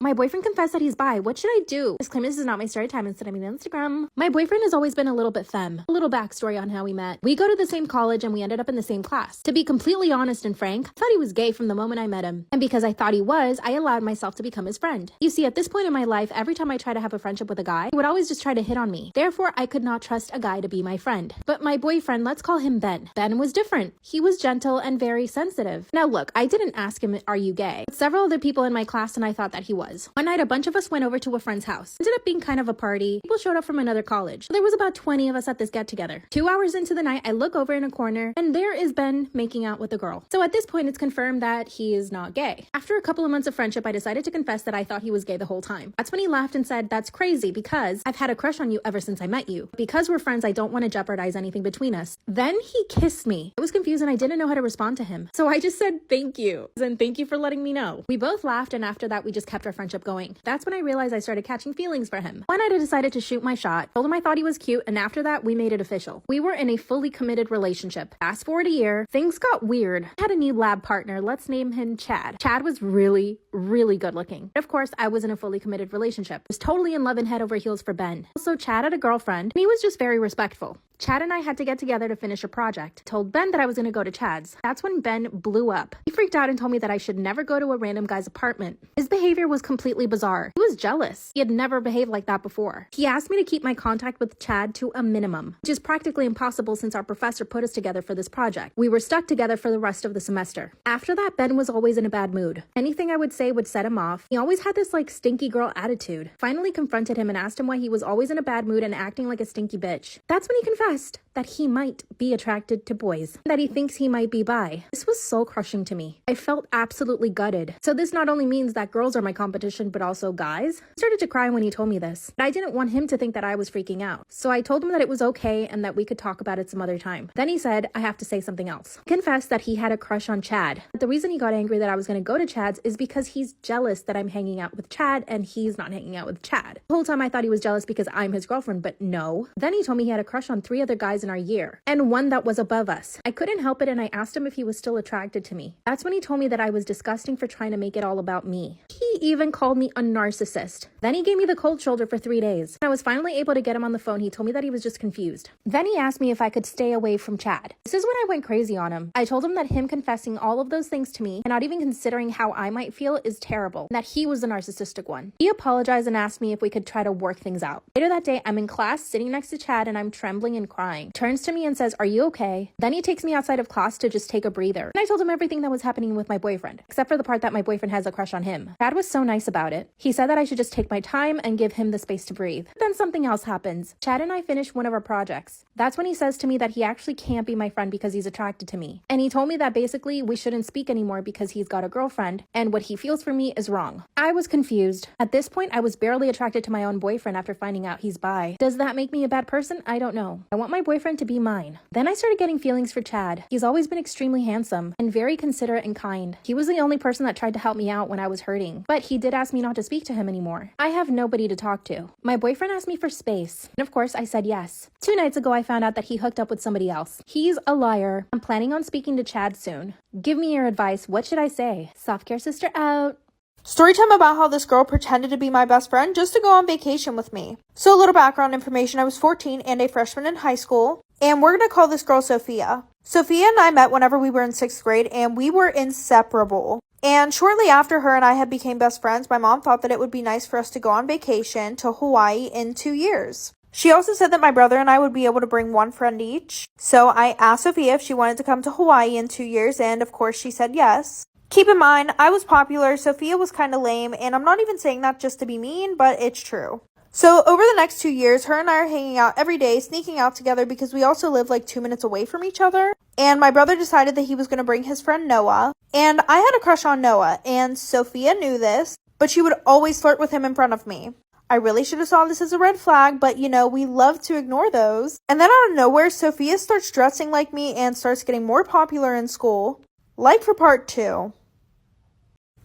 My boyfriend confessed that he's bi. What should I do? Disclaimer, this is not my story time. Instead, I'm on Instagram. My boyfriend has always been a little bit femme. A little backstory on how we met. We go to the same college and we ended up in the same class. To be completely honest and frank, I thought he was gay from the moment I met him. And because I thought he was, I allowed myself to become his friend. You see, at this point in my life, every time I try to have a friendship with a guy, he would always just try to hit on me. Therefore, I could not trust a guy to be my friend. But my boyfriend, let's call him Ben. Ben was different. He was gentle and very sensitive. Now look, I didn't ask him, are you gay? But several other people in my class and I thought that he was. One night, a bunch of us went over to a friend's house. It ended up being kind of a party. People showed up from another college. There was about 20 of us at this get together. 2 hours into the night, I look over in a corner and there is Ben making out with a girl. So at this point, it's confirmed that he is not gay. After a couple of months of friendship, I decided to confess that I thought he was gay the whole time. That's when he laughed and said, that's crazy because I've had a crush on you ever since I met you. Because we're friends, I don't want to jeopardize anything between us. Then he kissed me. I was confused and I didn't know how to respond to him. So I just said, thank you. And thank you for letting me know. We both laughed and after that, we just kept our friendship going. That's when I realized I started catching feelings for him. One night I decided to shoot my shot, told him I thought he was cute, and after that, we made it official. We were in a fully committed relationship. Fast forward a year, things got weird. I had a new lab partner. Let's name him Chad. Chad was really good looking. Of course, I was in a fully committed relationship. I was totally in love and head over heels for Ben. Also, Chad had a girlfriend, and he was just very respectful. Chad and I had to get together to finish a project. I told Ben that I was going to go to Chad's. That's when Ben blew up. He freaked out and told me that I should never go to a random guy's apartment. His behavior was completely bizarre. He was jealous. He had never behaved like that before. He asked me to keep my contact with Chad to a minimum, which is practically impossible since our professor put us together for this project. We were stuck together for the rest of the semester. After that, Ben was always in a bad mood. Anything I would say would set him off. He always had this stinky girl attitude. Finally confronted him and asked him why he was always in a bad mood and acting like a stinky bitch. That's when he confessed that he might be attracted to boys, that he thinks he might be bi. This was soul crushing to me. I felt absolutely gutted. So this not only means that girls are my competition, but also guys. I started to cry when he told me this, but I didn't want him to think that I was freaking out. So I told him that it was okay and that we could talk about it some other time. Then he said, I have to say something else. He confessed that he had a crush on Chad. But the reason he got angry that I was going to go to Chad's is because he's jealous that I'm hanging out with Chad and he's not hanging out with Chad. The whole time I thought he was jealous because I'm his girlfriend, but no. Then he told me he had a crush on 3 other guys in our year and one that was above us. I couldn't help it and I asked him if he was still attracted to me. That's when he told me that I was disgusting for trying to make it all about me. He even called me a narcissist. Then he gave me the cold shoulder for 3 days. When I was finally able to get him on the phone, he told me that he was just confused. Then he asked me if I could stay away from Chad. This is when I went crazy on him. I told him that him confessing all of those things to me and not even considering how I might feel is terrible, and that he was the narcissistic one. He apologized and asked me if we could try to work things out. Later that day, I'm in class sitting next to Chad and I'm trembling and crying. Turns to me and says, are you okay? Then he takes me outside of class to just take a breather. And I told him everything that was happening with my boyfriend, except for the part that my boyfriend has a crush on him. Chad was so nice about it. He said that I should just take my time and give him the space to breathe. Then something else happens. Chad and I finished one of our projects. That's when he says to me that he actually can't be my friend because he's attracted to me. And he told me that basically we shouldn't speak anymore because he's got a girlfriend and what he feels for me is wrong. I was confused. At this point, I was barely attracted to my own boyfriend after finding out he's bi. Does that make me a bad person? I don't know. I want my boyfriend to be mine. Then I started getting feelings for Chad. He's always been extremely handsome and very considerate and kind. He was the only person that tried to help me out when I was hurting, but he did ask me not to speak to him anymore. I have nobody to talk to. My boyfriend asked me for space, and of course I said yes. 2 nights ago, I found out that he hooked up with somebody else. He's a liar. I'm planning on speaking to Chad soon. Give me your advice. What should I say? Soft-care sister out. Storytime about how this girl pretended to be my best friend just to go on vacation with me. So a little background information, I was 14 and a freshman in high school, and we're going to call this girl Sophia. Sophia and I met whenever we were in 6th grade, and we were inseparable. And shortly after her and I had became best friends, my mom thought that it would be nice for us to go on vacation to Hawaii in 2 years. She also said that my brother and I would be able to bring one friend each. So I asked Sophia if she wanted to come to Hawaii in 2 years, and of course she said yes. Keep in mind, I was popular, Sophia was kind of lame, and I'm not even saying that just to be mean, but it's true. So over the next 2 years, her and I are hanging out every day, sneaking out together because we also live 2 minutes away from each other. And my brother decided that he was going to bring his friend Noah. And I had a crush on Noah, and Sophia knew this, but she would always flirt with him in front of me. I really should have saw this as a red flag, but we love to ignore those. And then out of nowhere, Sophia starts dressing like me and starts getting more popular in school. Like for part 2.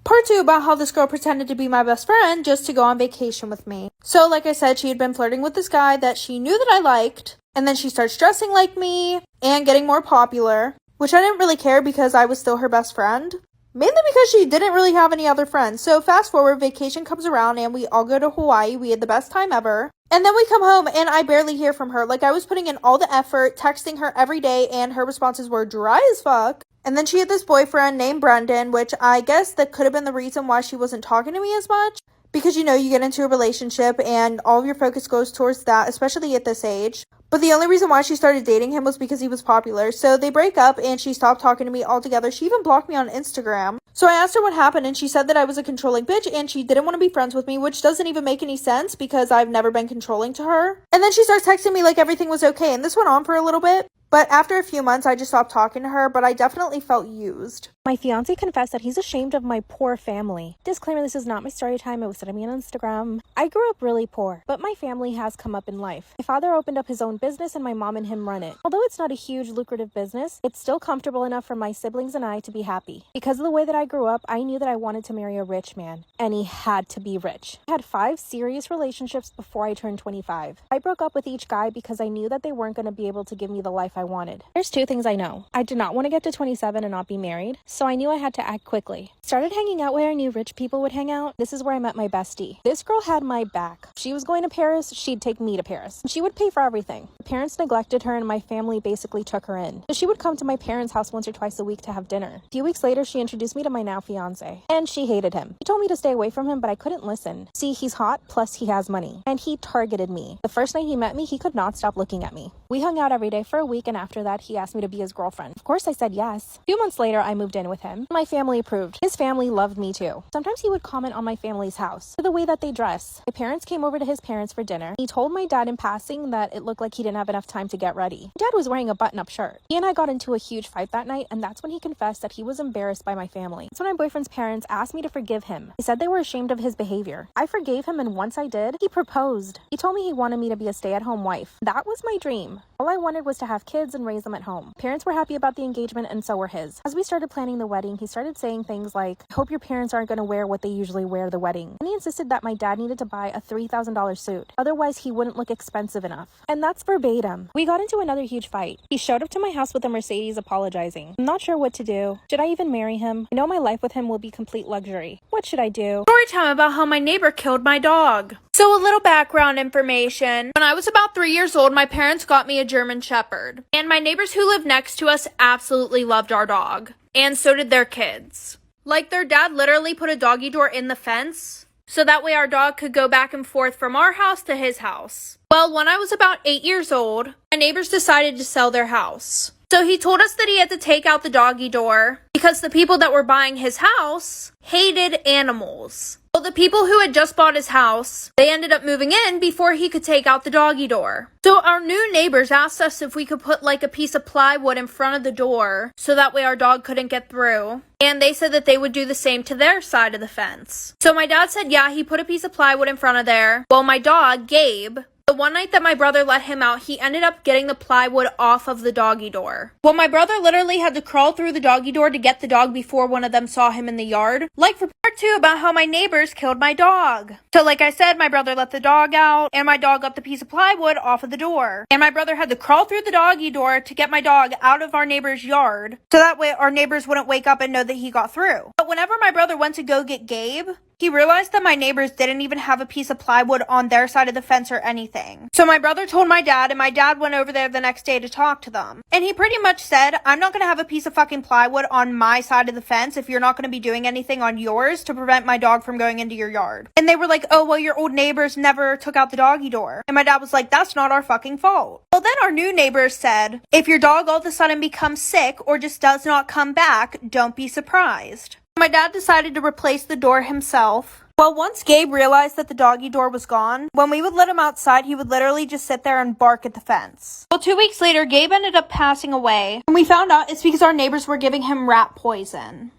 Part 2 about how this girl pretended to be my best friend just to go on vacation with me. So like I said, she had been flirting with this guy that she knew that I liked. And then she starts dressing like me and getting more popular, which I didn't really care because I was still her best friend. Mainly because she didn't really have any other friends. So fast forward, vacation comes around and we all go to Hawaii. We had the best time ever. And then we come home and I barely hear from her. Like, I was putting in all the effort, texting her every day, and her responses were dry as fuck. And then she had this boyfriend named Brendan, which I guess that could have been the reason why she wasn't talking to me as much. Because, you know, you get into a relationship and all of your focus goes towards that, especially at this age. But the only reason why she started dating him was because he was popular. So they break up and she stopped talking to me altogether. She even blocked me on Instagram. So I asked her what happened and she said that I was a controlling bitch and she didn't want to be friends with me, which doesn't even make any sense because I've never been controlling to her. And then she starts texting me like everything was okay, and this went on for a little bit. But after a few months, I just stopped talking to her, but I definitely felt used. My fiance confessed that he's ashamed of my poor family. Disclaimer, this is not my story time. It was sent me on Instagram. I grew up really poor, but my family has come up in life. My father opened up his own business and my mom and him run it. Although it's not a huge lucrative business, it's still comfortable enough for my siblings and I to be happy. Because of the way that I grew up, I knew that I wanted to marry a rich man, and he had to be rich. I had 5 serious relationships before I turned 25. I broke up with each guy because I knew that they weren't going to be able to give me the life I wanted. There's 2 things I know. I did not want to get to 27 and not be married, so I knew I had to act quickly. Started hanging out where I knew rich people would hang out. This is where I met my bestie. This girl had my back. If she was going to Paris, she'd take me to Paris. She would pay for everything. My parents neglected her and my family basically took her in. So she would come to my parents' house once or twice a week to have dinner. A few weeks later, she introduced me to my now fiance, and she hated him. He told me to stay away from him, but I couldn't listen. See, he's hot, plus he has money, and he targeted me. The first night he met me, he could not stop looking at me. We hung out every day for a week, and after that, he asked me to be his girlfriend. Of course, I said yes. A few months later, I moved in with him. My family approved. His family loved me too. Sometimes he would comment on my family's house, for the way that they dress. My parents came over to his parents for dinner. He told my dad in passing that it looked like he didn't have enough time to get ready. My dad was wearing a button-up shirt. He and I got into a huge fight that night, and that's when he confessed that he was embarrassed by my family. That's when my boyfriend's parents asked me to forgive him. They said they were ashamed of his behavior. I forgave him, and once I did, he proposed. He told me he wanted me to be a stay-at-home wife. That was my dream. All I wanted was to have kids and raise them at home. Parents were happy about the engagement, and so were his. As we started planning the wedding, he started saying things like, I hope your parents aren't going to wear what they usually wear to the wedding. And he insisted that my dad needed to buy a $3,000 suit. Otherwise, he wouldn't look expensive enough. And that's verbatim. We got into another huge fight. He showed up to my house with a Mercedes apologizing. I'm not sure what to do. Should I even marry him? I know my life with him will be complete luxury. What should I do? Story time about how my neighbor killed my dog. So a little background information. When I was about 3 years old, my parents got me a German Shepherd. And my neighbors who lived next to us absolutely loved our dog. And so did their kids. Like, their dad literally put a doggy door in the fence, so that way our dog could go back and forth from our house to his house. Well, when I was about 8 years old, my neighbors decided to sell their house. So he told us that he had to take out the doggy door because the people that were buying his house hated animals. Well, the people who had just bought his house, they ended up moving in before he could take out the doggy door. So our new neighbors asked us if we could put like a piece of plywood in front of the door so that way our dog couldn't get through. And they said that they would do the same to their side of the fence. So my dad said, yeah, he put a piece of plywood in front of there. Well, my dog, Gabe, the one night that my brother let him out, he ended up getting the plywood off of the doggy door. Well, my brother literally had to crawl through the doggy door to get the dog before one of them saw him in the yard. Like for part 2 about how my neighbors killed my dog. So like I said, my brother let the dog out, and my dog got the piece of plywood off of the door. And my brother had to crawl through the doggy door to get my dog out of our neighbor's yard, so that way our neighbors wouldn't wake up and know that he got through. But whenever my brother went to go get Gabe, he realized that my neighbors didn't even have a piece of plywood on their side of the fence or anything. So my brother told my dad, and my dad went over there the next day to talk to them. And he pretty much said, I'm not going to have a piece of fucking plywood on my side of the fence if you're not going to be doing anything on yours to prevent my dog from going into your yard. And they were like, oh, well, your old neighbors never took out the doggy door. And my dad was like, that's not our fucking fault. Well, then our new neighbors said, if your dog all of a sudden becomes sick or just does not come back, don't be surprised. My dad decided to replace the door himself. Well, once Gabe realized that the doggy door was gone, when we would let him outside, he would literally just sit there and bark at the fence. Well, 2 weeks later, Gabe ended up passing away, and we found out it's because our neighbors were giving him rat poison.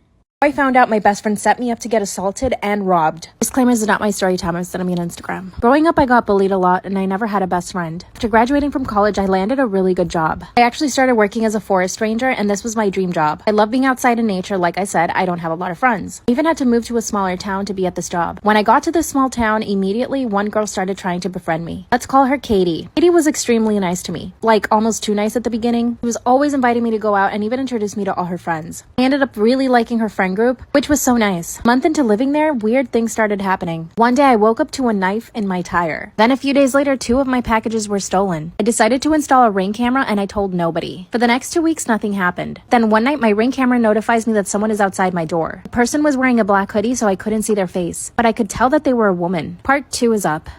I found out my best friend set me up to get assaulted and robbed. This Disclaimer, this is not my story time. I'm sending me on Instagram. Growing up, I got bullied a lot and I never had a best friend. After graduating from college, I landed a really good job. I actually started working as a forest ranger and this was my dream job. I love being outside in nature. Like I said, I don't have a lot of friends. I even had to move to a smaller town to be at this job. When I got to this small town, immediately one girl started trying to befriend me. Let's call her Katie. Katie was extremely nice to me. Like almost too nice at the beginning. She was always inviting me to go out and even introduced me to all her friends. I ended up really liking her friend group, which was so nice. A month into living there, weird things started happening. One day I woke up to a knife in my tire. Then a few days later, 2 of my packages were stolen. I decided to install a Ring camera and I told nobody. For the next 2 weeks, nothing happened. Then one night, my Ring camera notifies me that someone is outside my door. The person was wearing a black hoodie, so I couldn't see their face, but I could tell that they were a woman. Part 2 is up.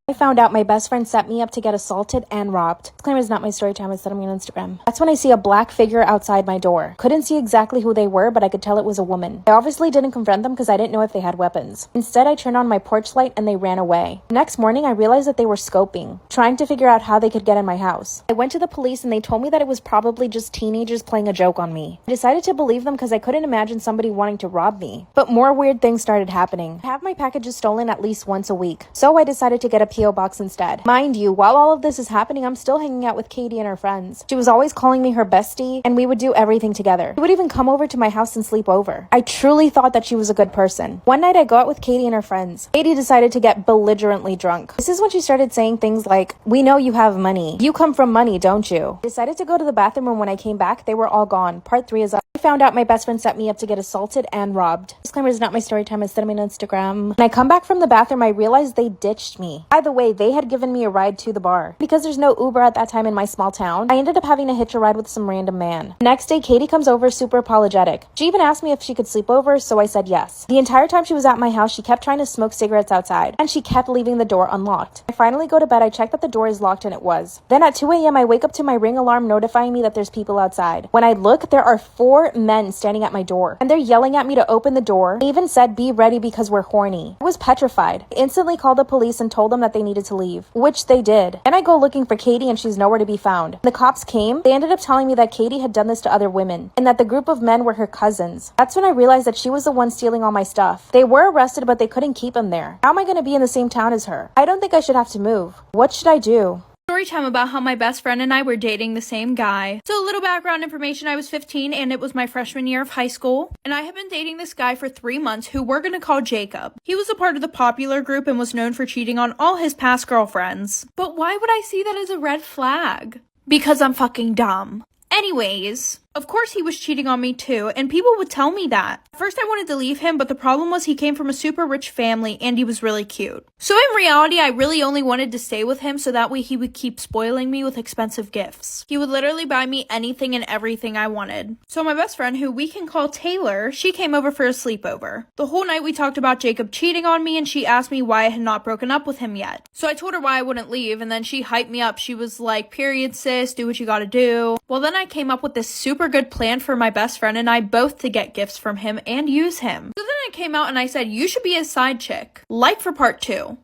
I found out my best friend set me up to get assaulted and robbed. Disclaimer, is not my story time. It's sending me on Instagram. That's when I see a black figure outside my door. Couldn't see exactly who they were, but I could tell it was a woman. I obviously didn't confront them because I didn't know if they had weapons. Instead, I turned on my porch light and they ran away. The next morning, I realized that they were scoping, trying to figure out how they could get in my house. I went to the police and they told me that it was probably just teenagers playing a joke on me. I decided to believe them because I couldn't imagine somebody wanting to rob me. But more weird things started happening. I have my packages stolen at least once a week, so I decided to get a P.O. box instead. Mind you, while all of this is happening, I'm still hanging out with Katie and her friends. She was always calling me her bestie, and we would do everything together. She would even come over to my house and sleep over. I truly thought that she was a good person. One night I go out with Katie and her friends. Katie decided to get belligerently drunk. This is when she started saying things like, "We know you have money. You come from money, don't you?" I decided to go to the bathroom, and when I came back, they were all gone. Part 3 is up. I found out my best friend set me up to get assaulted and robbed. Disclaimer, is not my story time. It's sending me on Instagram. When I come back from the bathroom, I realized they ditched me. By the way, they had given me a ride to the bar. Because there's no Uber at that time in my small town, I ended up having to hitch a ride with some random man. The next day, Katie comes over super apologetic. She even asked me if she could sleep over, so I said yes. The entire time she was at my house, she kept trying to smoke cigarettes outside, and she kept leaving the door unlocked. I finally go to bed, I check that the door is locked, and it was. Then at 2 a.m., I wake up to my Ring alarm notifying me that there's people outside. When I look, there are 4 men standing at my door, and they're yelling at me to open the door. They even said, "Be ready because we're horny." I was petrified. I instantly called the police and told them that they needed to leave, which they did. Then I go looking for Katie and she's nowhere to be found. When the cops came, they ended up telling me that Katie had done this to other women, and that the group of men were her cousins. That's when I realized that she was the one stealing all my stuff. They were arrested, but they couldn't keep him there. How am I going to be in the same town as her? I don't think I should have to move. What should I do? Story time about how my best friend and I were dating the same guy. So a little background information, I was 15 and it was my freshman year of high school. And I had been dating this guy for 3 months who we're gonna call Jacob. He was a part of the popular group and was known for cheating on all his past girlfriends. But why would I see that as a red flag? Because I'm fucking dumb. Anyways, of course he was cheating on me too, and people would tell me that. At first I wanted to leave him, but the problem was he came from a super rich family and he was really cute. So in reality, I really only wanted to stay with him so that way he would keep spoiling me with expensive gifts. He would literally buy me anything and everything I wanted. So my best friend, who we can call Taylor, she came over for a sleepover. The whole night we talked about Jacob cheating on me and she asked me why I had not broken up with him yet. So I told her why I wouldn't leave and then she hyped me up. She was like, "Period, sis, do what you gotta do." Well, then I came up with this super good plan for my best friend and I both to get gifts from him and use him. So then I came out and I said, "You should be his side chick." Like for part 2.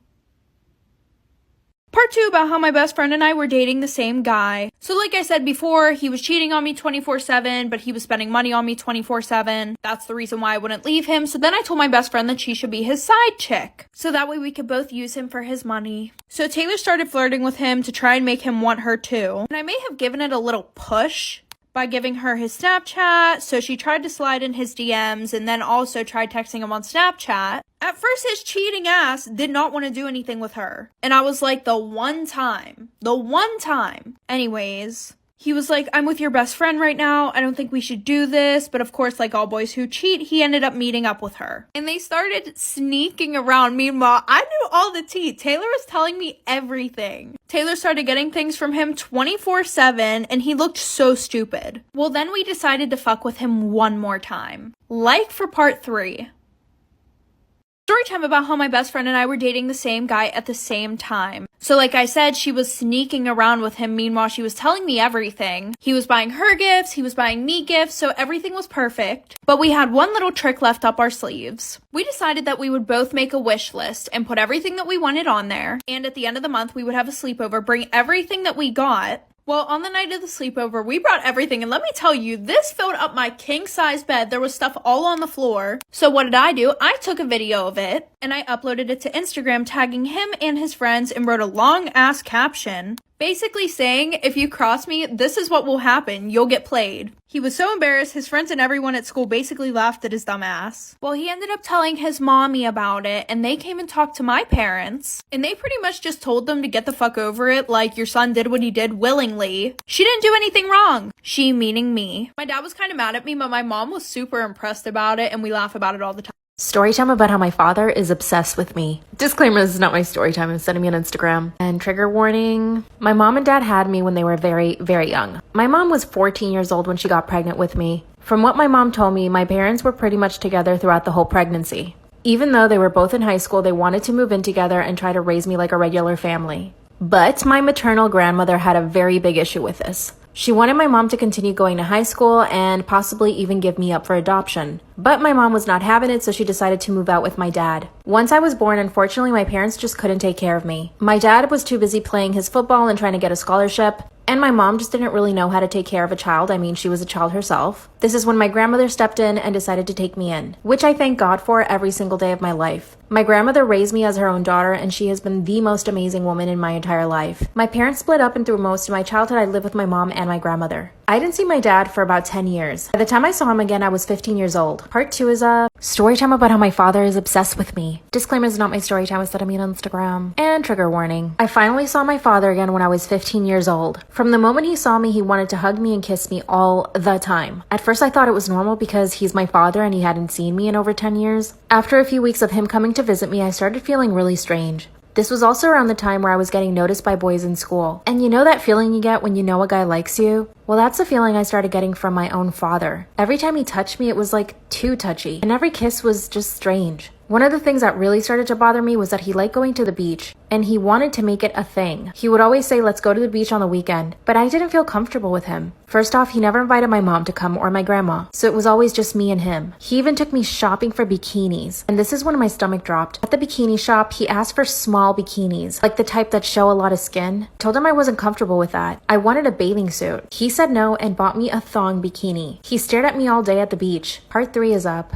Part 2 about how my best friend and I were dating the same guy. So like I said before, he was cheating on me 24/7, but he was spending money on me 24/7. That's the reason why I wouldn't leave him. So then I told my best friend that she should be his side chick. So that way we could both use him for his money. So Taylor started flirting with him to try and make him want her too. And I may have given it a little push by giving her his Snapchat, so she tried to slide in his DMs and then also tried texting him on Snapchat. At first, his cheating ass did not want to do anything with her. And I was like, the one time. Anyways, he was like, "I'm with your best friend right now. I don't think we should do this." But of course, like all boys who cheat, he ended up meeting up with her. And they started sneaking around. Meanwhile, I knew all the tea. Taylor was telling me everything. Taylor started getting things from him 24/7, and he looked so stupid. Well, then we decided to fuck with him one more time. Like for part 3. Story time about how my best friend and I were dating the same guy at the same time. So like I said, she was sneaking around with him. Meanwhile, she was telling me everything. He was buying her gifts, he was buying me gifts, so everything was perfect. But we had one little trick left up our sleeves. We decided that we would both make a wish list and put everything that we wanted on there. And at the end of the month, we would have a sleepover, bring everything that we got. Well, on the night of the sleepover, we brought everything, and let me tell you, this filled up my king-size bed. There was stuff all on the floor. So what did I do? I took a video of it, and I uploaded it to Instagram, tagging him and his friends, and wrote a long-ass caption, basically saying, if you cross me, this is what will happen. You'll get played. He was so embarrassed, his friends and everyone at school basically laughed at his dumb ass. Well, he ended up telling his mommy about it, and they came and talked to my parents, and they pretty much just told them to get the fuck over it, like your son did what he did willingly. She didn't do anything wrong. She meaning me. My dad was kind of mad at me, but my mom was super impressed about it, and we laugh about it all the time. Story time about how my father is obsessed with me. Disclaimer, this is not my story time. I'm sending me on Instagram. And trigger warning, my mom and dad had me when they were very, very young. My mom was 14 years old when she got pregnant with me. From what my mom told me, my parents were pretty much together throughout the whole pregnancy. Even though they were both in high school, they wanted to move in together and try to raise me like a regular family. But my maternal grandmother had a very big issue with this. She wanted my mom to continue going to high school and possibly even give me up for adoption. But my mom was not having it, so she decided to move out with my dad. Once I was born, unfortunately, my parents just couldn't take care of me. My dad was too busy playing his football and trying to get a scholarship. And my mom just didn't really know how to take care of a child. I mean, she was a child herself. This is when my grandmother stepped in and decided to take me in, which I thank God for every single day of my life. My grandmother raised me as her own daughter, and she has been the most amazing woman in my entire life. My parents split up, and through most of my childhood, I lived with my mom and my grandmother. I didn't see my dad for about 10 years. By the time I saw him again, I was 15 years old. Part 2 is a story time about how my father is obsessed with me. Disclaimer, is not my story time, instead of me on Instagram. And trigger warning. I finally saw my father again when I was 15 years old. From the moment he saw me, he wanted to hug me and kiss me all the time. At first, I thought it was normal because he's my father and he hadn't seen me in over 10 years. After a few weeks of him coming to visit me, I started feeling really strange. This was also around the time where I was getting noticed by boys in school. And you know that feeling you get when you know a guy likes you? Well, that's the feeling I started getting from my own father. Every time he touched me, it was like too touchy. And every kiss was just strange. One of the things that really started to bother me was that he liked going to the beach, and he wanted to make it a thing. He would always say, let's go to the beach on the weekend, but I didn't feel comfortable with him. First off, he never invited my mom to come or my grandma, so it was always just me and him. He even took me shopping for bikinis, and this is when my stomach dropped. At the bikini shop, he asked for small bikinis, like the type that show a lot of skin. Told him I wasn't comfortable with that. I wanted a bathing suit. He said no and bought me a thong bikini. He stared at me all day at the beach. Part 3 is up.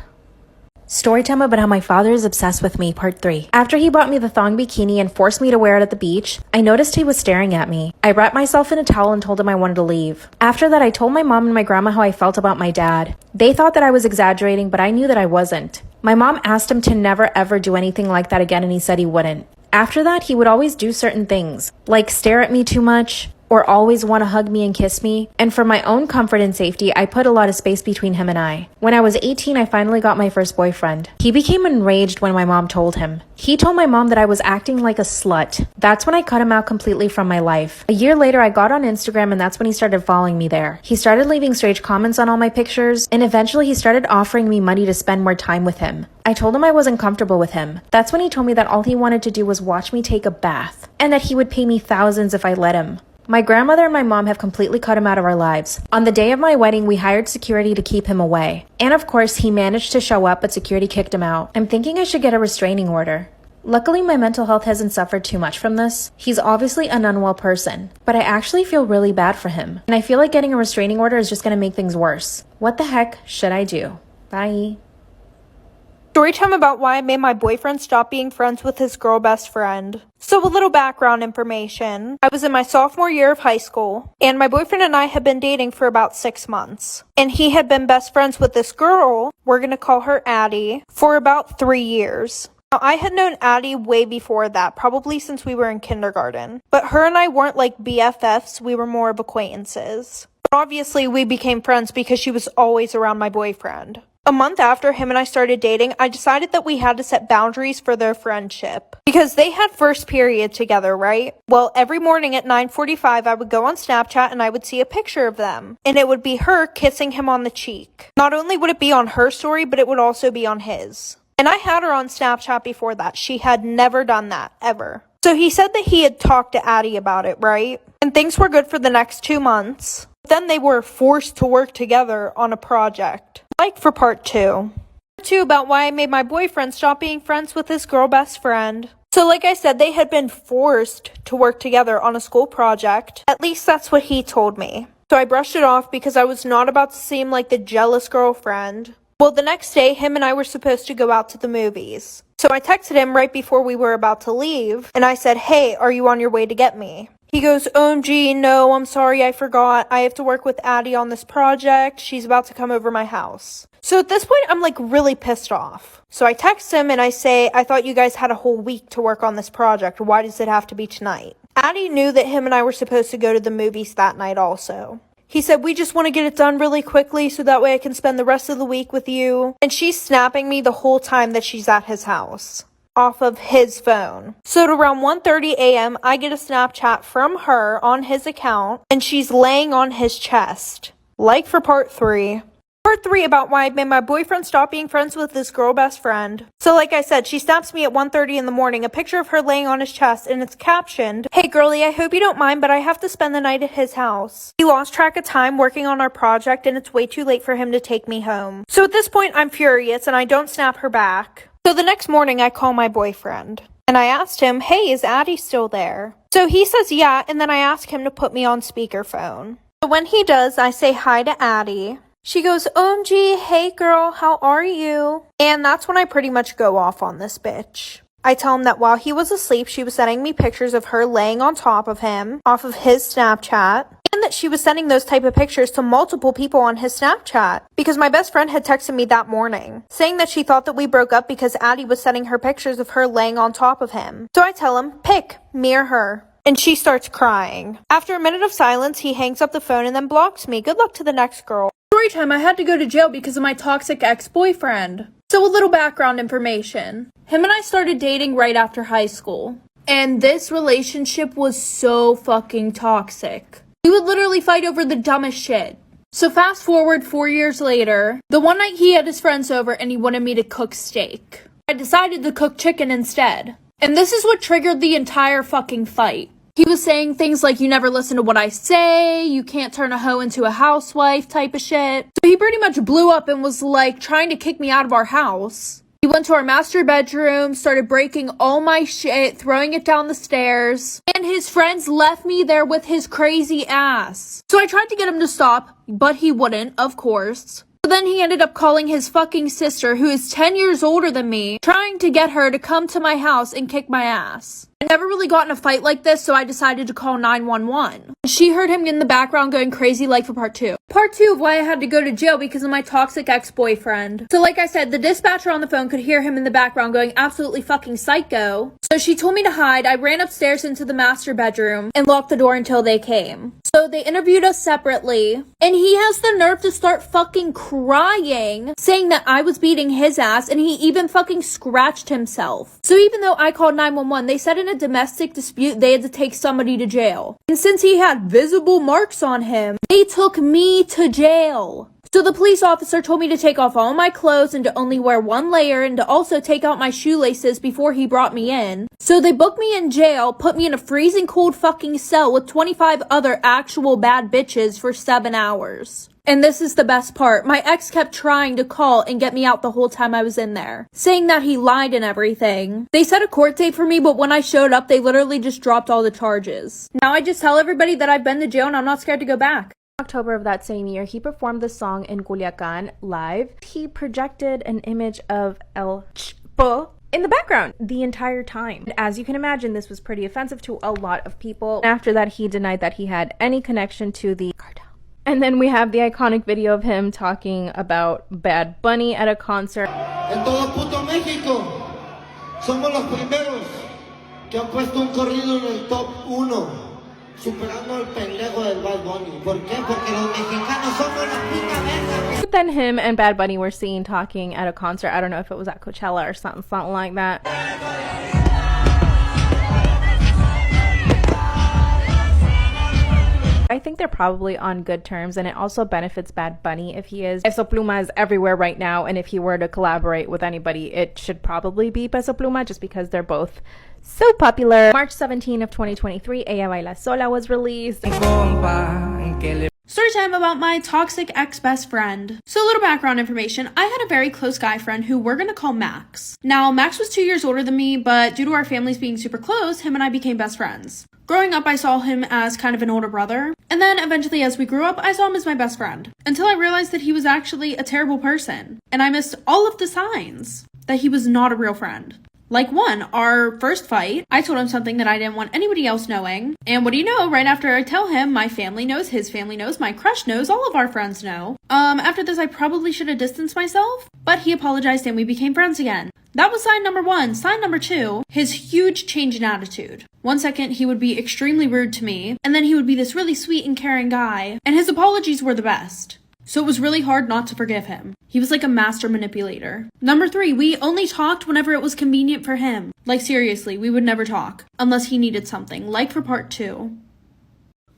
Storytime about how my father is obsessed with me, part 3. After he bought me the thong bikini and forced me to wear it at the beach, I noticed he was staring at me. I wrapped myself in a towel and told him I wanted to leave. After that, I told my mom and my grandma how I felt about my dad. They thought that I was exaggerating, but I knew that I wasn't. My mom asked him to never ever do anything like that again, and he said he wouldn't. After that, he would always do certain things, like stare at me too much, or always want to hug me and kiss me. And for my own comfort and safety, I put a lot of space between him and I. When I was 18, I finally got my first boyfriend. He became enraged when my mom told him. He told my mom that I was acting like a slut. That's when I cut him out completely from my life. A year later, I got on Instagram, and that's when he started following me there. He started leaving strange comments on all my pictures, and eventually he started offering me money to spend more time with him. I told him I wasn't comfortable with him. That's when he told me that all he wanted to do was watch me take a bath, and that he would pay me thousands if I let him. My grandmother and my mom have completely cut him out of our lives. On the day of my wedding, we hired security to keep him away. And of course, he managed to show up, but security kicked him out. I'm thinking I should get a restraining order. Luckily, my mental health hasn't suffered too much from this. He's obviously an unwell person, but I actually feel really bad for him. And I feel like getting a restraining order is just going to make things worse. What the heck should I do? Bye. Storytime about why I made my boyfriend stop being friends with his girl best friend. So a little background information. I was in my sophomore year of high school, and my boyfriend and I had been dating for about 6 months. And he had been best friends with this girl, we're gonna call her Addie, for about 3 years. Now, I had known Addie way before that, probably since we were in kindergarten. But her and I weren't like BFFs, we were more of acquaintances. But obviously, we became friends because she was always around my boyfriend. A month after him and I started dating, I decided that we had to set boundaries for their friendship. Because they had first period together, right? Well, every morning at 9:45, I would go on Snapchat and I would see a picture of them. And it would be her kissing him on the cheek. Not only would it be on her story, but it would also be on his. And I had her on Snapchat before that. She had never done that, ever. So he said that he had talked to Addie about it, right? And things were good for the next 2 months. Then they were forced to work together on a project. Like for part 2. Part 2 about why I made my boyfriend stop being friends with his girl best friend. So like I said, they had been forced to work together on a school project. At least that's what he told me. So I brushed it off because I was not about to seem like the jealous girlfriend. Well, the next day, him and I were supposed to go out to the movies. So I texted him right before we were about to leave, and I said, "Hey, are you on your way to get me?" He goes, "OMG, no, I'm sorry, I forgot. I have to work with Addie on this project. She's about to come over my house." So at this point, I'm like really pissed off. So I text him and I say, "I thought you guys had a whole week to work on this project. Why does it have to be tonight?" Addie knew that him and I were supposed to go to the movies that night also. He said, "We just want to get it done really quickly so that way I can spend the rest of the week with you." And she's snapping me the whole time that she's at his house off of his phone. So at around 1:30 a.m., I get a Snapchat from her on his account, and she's laying on his chest. Like for part 3. Part 3 about why I made my boyfriend stop being friends with this girl best friend. So like I said, she snaps me at 1:30 in the morning, a picture of her laying on his chest, and it's captioned, "Hey girly, I hope you don't mind, but I have to spend the night at his house. He lost track of time working on our project, and it's way too late for him to take me home." So at this point, I'm furious, and I don't snap her back. So the next morning, I call my boyfriend, and I asked him, "Hey, is Addie still there?" So he says yeah, and then I ask him to put me on speakerphone. So when he does, I say hi to Addie. She goes, "OMG, hey girl, how are you?" And that's when I pretty much go off on this bitch. I tell him that while he was asleep, she was sending me pictures of her laying on top of him off of his Snapchat, and that she was sending those type of pictures to multiple people on his Snapchat because my best friend had texted me that morning saying that she thought that we broke up because Addie was sending her pictures of her laying on top of him. So I tell him, "Pick, me or her." And she starts crying. After a minute of silence, he hangs up the phone and then blocks me. Good luck to the next girl. Storytime, I had to go to jail because of my toxic ex-boyfriend. So a little background information. Him and I started dating right after high school. And this relationship was so fucking toxic. We would literally fight over the dumbest shit. So fast forward 4 years later, the one night he had his friends over and he wanted me to cook steak. I decided to cook chicken instead. And this is what triggered the entire fucking fight. He was saying things like, "You never listen to what I say, you can't turn a hoe into a housewife," type of shit. So he pretty much blew up and was like trying to kick me out of our house. He went to our master bedroom, started breaking all my shit, throwing it down the stairs, and his friends left me there with his crazy ass. So I tried to get him to stop, but he wouldn't, of course. But then he ended up calling his fucking sister, who is 10 years older than me, trying to get her to come to my house and kick my ass. I never really got in a fight like this, so I decided to call 911. She heard him in the background going crazy like for part 2. Part 2 of why I had to go to jail because of my toxic ex-boyfriend. So like I said, the dispatcher on the phone could hear him in the background going absolutely fucking psycho. So she told me to hide. I ran upstairs into the master bedroom and locked the door until they came. So they interviewed us separately, and he has the nerve to start fucking crying, saying that I was beating his ass, and he even fucking scratched himself. So even though I called 911, they said in a domestic dispute they had to take somebody to jail. And since he had visible marks on him, they took me to jail. So the police officer told me to take off all my clothes and to only wear one layer and to also take out my shoelaces before he brought me in. So they booked me in jail, put me in a freezing cold fucking cell with 25 other actual bad bitches for 7 hours. And this is the best part. My ex kept trying to call and get me out the whole time I was in there, saying that he lied and everything. They set a court date for me, but when I showed up, they literally just dropped all the charges. Now I just tell everybody that I've been to jail and I'm not scared to go back. October of that same year, he performed the song in Culiacan live. He projected an image of El Chapo in the background the entire time. As you can imagine, this was pretty offensive to a lot of people. After that, he denied that he had any connection to the cartel. And then we have the iconic video of him talking about Bad Bunny at a concert. En todo puto México, somos los primeros que han puesto un corrido en el top 1. Superando al pendejo del Bad Bunny. ¿Por qué? Porque los mexicanos somos la puta verga. But then him and Bad Bunny were seen talking at a concert. I don't know if it was at Coachella or something like that. I think they're probably on good terms, and it also benefits Bad Bunny if he is. Peso Pluma is everywhere right now, and if he were to collaborate with anybody, it should probably be Peso Pluma just because they're both so popular. March 17 of 2023, Ella Baila Sola was released. Storytime about my toxic ex-best friend. So a little background information. I had a very close guy friend who we're gonna call Max. Now, Max was 2 years older than me, but due to our families being super close, him and I became best friends. Growing up, I saw him as kind of an older brother, and then eventually as we grew up, I saw him as my best friend, until I realized that he was actually a terrible person, and I missed all of the signs that he was not a real friend. Like one, our first fight, I told him something that I didn't want anybody else knowing. And what do you know, right after I tell him, my family knows, his family knows, my crush knows, all of our friends know. After this, I probably should have distanced myself, but he apologized and we became friends again. That was sign number 1. Sign number 2, his huge change in attitude. 1 second, he would be extremely rude to me, and then he would be this really sweet and caring guy, and his apologies were the best. So it was really hard not to forgive him. He was like a master manipulator. Number 3, we only talked whenever it was convenient for him. Like seriously, we would never talk unless he needed something, like for part 2.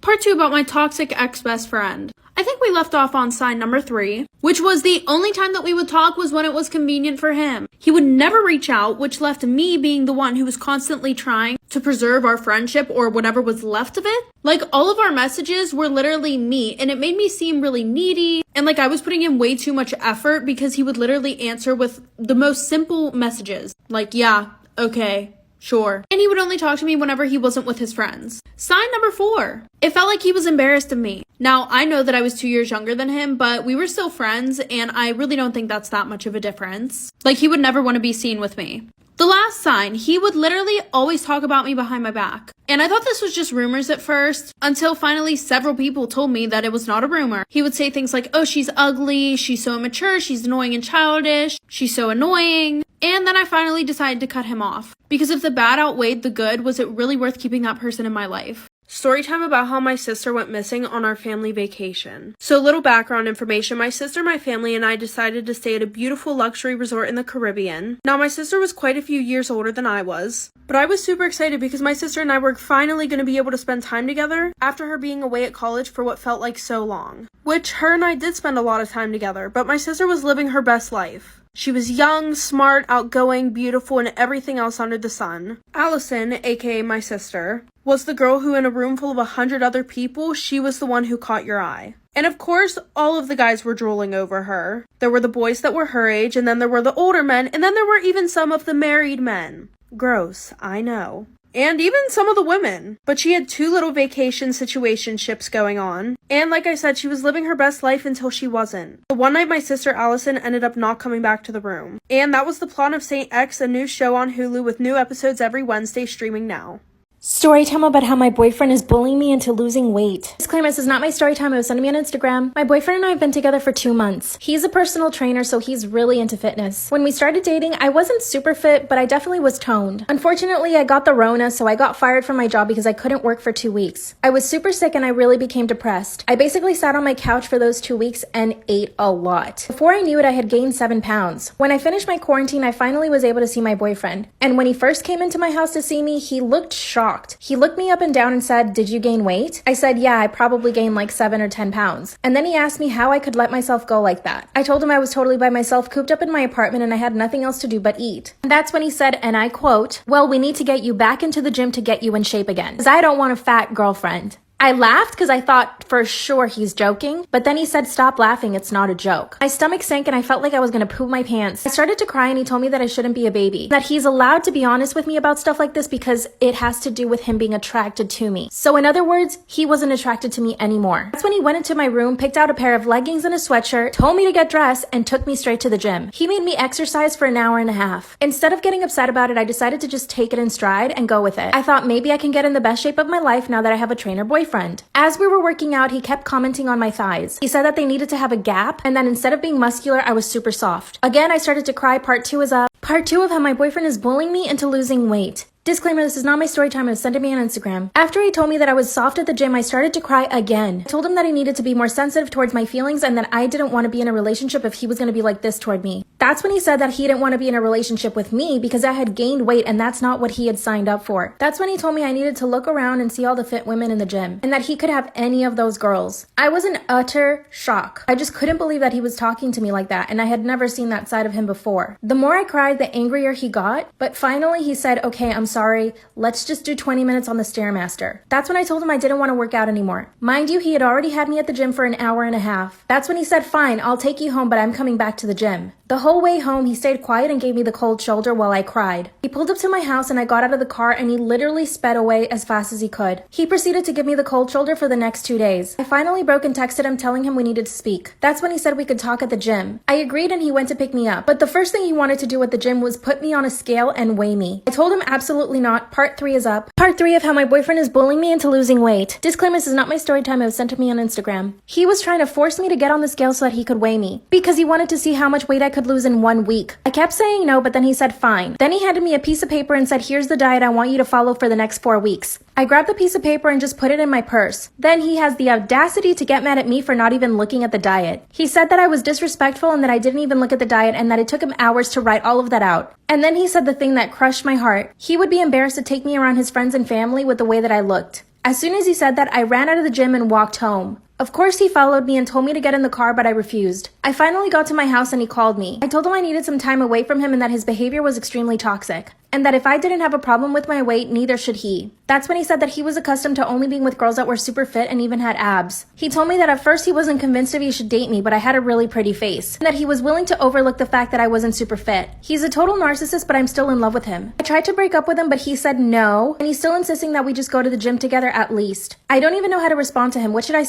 Part 2 about my toxic ex-best friend. I think we left off on sign number 3, which was the only time that we would talk was when it was convenient for him. He would never reach out, which left me being the one who was constantly trying to preserve our friendship or whatever was left of it. Like all of our messages were literally me, and it made me seem really needy and like I was putting in way too much effort because he would literally answer with the most simple messages. Like, yeah, okay. Sure. And he would only talk to me whenever he wasn't with his friends. Sign number 4. It felt like he was embarrassed of me. Now, I know that I was 2 years younger than him, but we were still friends, and I really don't think that's that much of a difference. Like, he would never want to be seen with me. The last sign, he would literally always talk about me behind my back. And I thought this was just rumors at first, until finally several people told me that it was not a rumor. He would say things like, oh, she's ugly, she's so immature, she's annoying and childish, she's so annoying. And then I finally decided to cut him off. Because if the bad outweighed the good, was it really worth keeping that person in my life? Storytime about how my sister went missing on our family vacation. So little background information, my sister, my family, and I decided to stay at a beautiful luxury resort in the Caribbean. Now my sister was quite a few years older than I was, but I was super excited because my sister and I were finally going to be able to spend time together after her being away at college for what felt like so long. Which her and I did spend a lot of time together, but my sister was living her best life. She was young, smart, outgoing, beautiful, and everything else under the sun. Allison, aka my sister, was the girl who in a room full of 100 other people, she was the one who caught your eye. And of course, all of the guys were drooling over her. There were the boys that were her age, and then there were the older men, and then there were even some of the married men. Gross, I know. And even some of the women. But she had 2 little vacation situationships going on. And like I said, she was living her best life until she wasn't. The one night my sister Allison ended up not coming back to the room. And that was the plot of Saint X, a new show on Hulu with new episodes every Wednesday streaming now. Story time about how my boyfriend is bullying me into losing weight. Disclaimer, this is not my story time. It was sent to me on Instagram. My boyfriend and I have been together for 2 months. He's a personal trainer, so he's really into fitness. When we started dating, I wasn't super fit, but I definitely was toned. Unfortunately, I got the Rona, so I got fired from my job because I couldn't work for 2 weeks. I was super sick and I really became depressed. I basically sat on my couch for those 2 weeks and ate a lot. Before I knew it, I had gained 7 pounds. When I finished my quarantine, I finally was able to see my boyfriend. And when he first came into my house to see me, he looked shocked. He looked me up and down and said, "Did you gain weight?" I said, "Yeah, I probably gained like 7 or 10 pounds. And then he asked me how I could let myself go like that. I told him I was totally by myself, cooped up in my apartment, and I had nothing else to do but eat. And that's when he said, and I quote, "Well, we need to get you back into the gym to get you in shape again, because I don't want a fat girlfriend." I laughed because I thought for sure he's joking, but then he said, "Stop laughing, it's not a joke." My stomach sank and I felt like I was gonna poop my pants. I started to cry and he told me that I shouldn't be a baby, that he's allowed to be honest with me about stuff like this because it has to do with him being attracted to me. So in other words, he wasn't attracted to me anymore. That's when he went into my room, picked out a pair of leggings and a sweatshirt, told me to get dressed, and took me straight to the gym. He made me exercise for an hour and a half. Instead of getting upset about it, I decided to just take it in stride and go with it. I thought maybe I can get in the best shape of my life now that I have a trainer boyfriend. As we were working out, he kept commenting on my thighs. He said that they needed to have a gap and that instead of being muscular, I was super soft. Again, I started to cry. Part 2 is up. Part 2 of how my boyfriend is bullying me into losing weight. Disclaimer, this is not my story time. It was sent to me on Instagram. After he told me that I was soft at the gym, I started to cry again. I told him that I needed to be more sensitive towards my feelings and that I didn't want to be in a relationship if he was going to be like this toward me. That's when he said that he didn't want to be in a relationship with me because I had gained weight and that's not what he had signed up for. That's when he told me I needed to look around and see all the fit women in the gym and that he could have any of those girls. I was in utter shock. I just couldn't believe that he was talking to me like that and I had never seen that side of him before. The more I cried, the angrier he got, but finally he said, "Okay, I'm sorry. Let's just do 20 minutes on the Stairmaster. That's when I told him I didn't want to work out anymore. Mind you, he had already had me at the gym for an hour and a half. That's when he said, fine, I'll take you home, but I'm coming back to the gym. The whole way home, he stayed quiet and gave me the cold shoulder while I cried. He pulled up to my house and I got out of the car and he literally sped away as fast as he could. He proceeded to give me the cold shoulder for the next 2 days. I finally broke and texted him telling him we needed to speak. That's when he said we could talk at the gym. I agreed and he went to pick me up. But the first thing he wanted to do at the gym was put me on a scale and weigh me. I told him absolutely not. Part 3 is up. Part 3 of how my boyfriend is bullying me into losing weight. Disclaimer, this is not my story time. It was sent to me on Instagram. He was trying to force me to get on the scale so that he could weigh me because he wanted to see how much weight I could lose in 1 week. I kept saying no, but then he said fine. Then he handed me a piece of paper and said, here's the diet I want you to follow for the next 4 weeks. I grabbed the piece of paper and just put it in my purse. Then he has the audacity to get mad at me for not even looking at the diet. He said that I was disrespectful and that I didn't even look at the diet and that it took him hours to write all of that out. And then he said the thing that crushed my heart. He would be embarrassed to take me around his friends and family with the way that I looked. As soon as he said that, I ran out of the gym and walked home. Of course, he followed me and told me to get in the car, but I refused. I finally got to my house and he called me. I told him I needed some time away from him and that his behavior was extremely toxic. And that if I didn't have a problem with my weight, neither should he. That's when he said that he was accustomed to only being with girls that were super fit and even had abs. He told me that at first he wasn't convinced if he should date me, but I had a really pretty face. And that he was willing to overlook the fact that I wasn't super fit. He's a total narcissist, but I'm still in love with him. I tried to break up with him, but he said no. And he's still insisting that we just go to the gym together at least. I don't even know how to respond to him. What should I